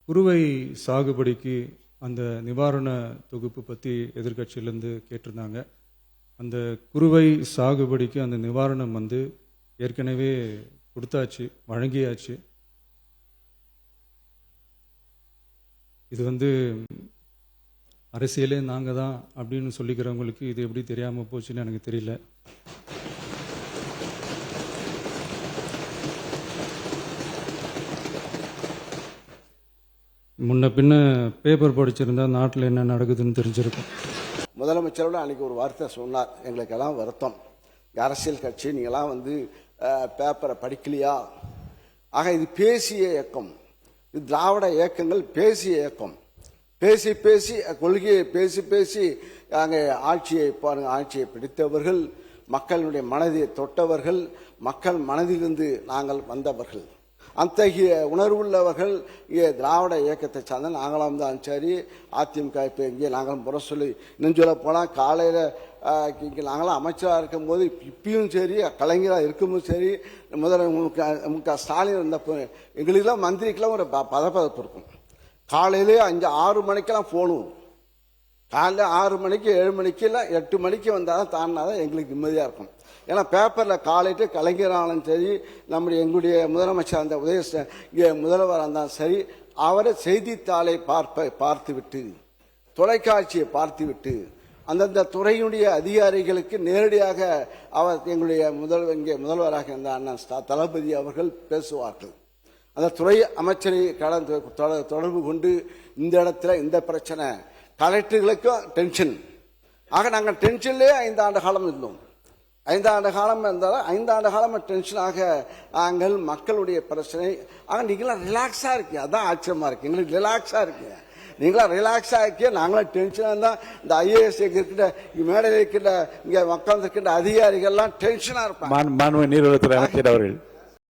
குறுவை சாகுபடிக்கு அந்த நிவாரண தொகுப்பு பற்றி எதிர்க்கட்சியிலேருந்து கேட்டிருந்தாங்க. அந்த குறுவை சாகுபடிக்கு அந்த நிவாரணம் ஏற்கனவே கொடுத்தாச்சு, வழங்கியாச்சு. இது அரசியலே நாங்கள் தான் அப்படின்னு சொல்லிக்கிறவங்களுக்கு இது எப்படி தெரியாமல் போச்சுன்னு எனக்கு தெரியல. முன்ன பின்ன பேப்பர் படிச்சிருந்தா நாட்டில் என்ன நடக்குதுன்னு தெரிஞ்சிருக்கும். முதலமைச்சரோட அன்னைக்கு ஒரு வார்த்தை சொன்னார், எங்களுக்கெல்லாம் வருத்தம், அரசியல் கட்சி நீங்களாம் பேப்பரை படிக்கலையா? ஆக இது பேசிய இயக்கம், இது திராவிட இயக்கங்கள் பேசிய இயக்கம். பேசி பேசி கொள்கையை பேசி பேசி அங்கே ஆட்சியை பிடித்தவர்கள், மக்களுடைய மனதை தொட்டவர்கள், மக்கள் மனதிலிருந்து நாங்கள் வந்தவர்கள். அத்தகைய உணர்வுள்ளவர்கள் திராவிட இயக்கத்தை சார்ந்த நாங்களாம் தான். சரி, அதிமுக இப்போ இங்கே நாங்களும் புற சொல்லி இன்னும் சொல்ல போனால் காலையில் இங்கே நாங்களாம் அமைச்சராக இருக்கும்போது இப்பயும் சரி, கலைஞராக இருக்கும்போது சரி, முக ஸ்டாலின் இருந்தப்போ எங்களுக்கெல்லாம் மந்திரிக்கெல்லாம் ஒரு பதப்பதப்பு இருக்கும். காலையிலே 5-6 மணிக்கெல்லாம் போகணும். காலையில் 6 மணிக்கு 7 மணிக்கு இல்லை 8 மணிக்கு வந்தால் தான் தாண்டினாதான் எங்களுக்கு நிம்மதியாக இருக்கும். ஏன்னா பேப்பரில் காலையிட்டு கலைஞராலும் சரி, எங்களுடைய முதலமைச்சர் அந்த முதல்வராக இருந்தாலும் சரி, அவரை செய்தித்தாளை பார்த்துவிட்டு, தொலைக்காட்சியை பார்த்துவிட்டு, அந்தந்த துறையினுடைய அதிகாரிகளுக்கு நேரடியாக அவர் எங்களுடைய முதல்வராக இருந்த அண்ணன் தளபதி அவர்கள் பேசுவார்கள். அந்த துறை அமைச்சரை தொடர்பு கொண்டு இந்த இடத்துல இந்த பிரச்சனை, கலெக்டர்களுக்கும் டென்ஷன். ஆக நாங்கள் டென்ஷன்லேயே 5 ஆண்டு காலம் இருந்தோம். 5 ஆண்டு காலம் இருந்தாலும் 5 ஆண்டு காலம் டென்ஷனாக நாங்கள் மக்களுடைய பிரச்சனை. ஆக நீங்களாம் ரிலாக்ஸாக இருக்கீங்க, அதான் ஆச்சரியமா இருக்கு. எங்களுக்கு ரிலாக்ஸாக இருக்கீங்க, நீங்களா ரிலாக்ஸாக இருக்கீங்க, நாங்களாம் டென்ஷனாக இருந்தால் இந்த ஐஏஎஸ் இருக்கின்ற மேடையில் இருக்கின்ற இங்கே உட்கார்ந்து இருக்கின்ற அதிகாரிகள்லாம் டென்ஷனாக இருப்பாங்க. மாண்புமிகு நீர்வளத்துறை அமைச்சர் அவர்கள்.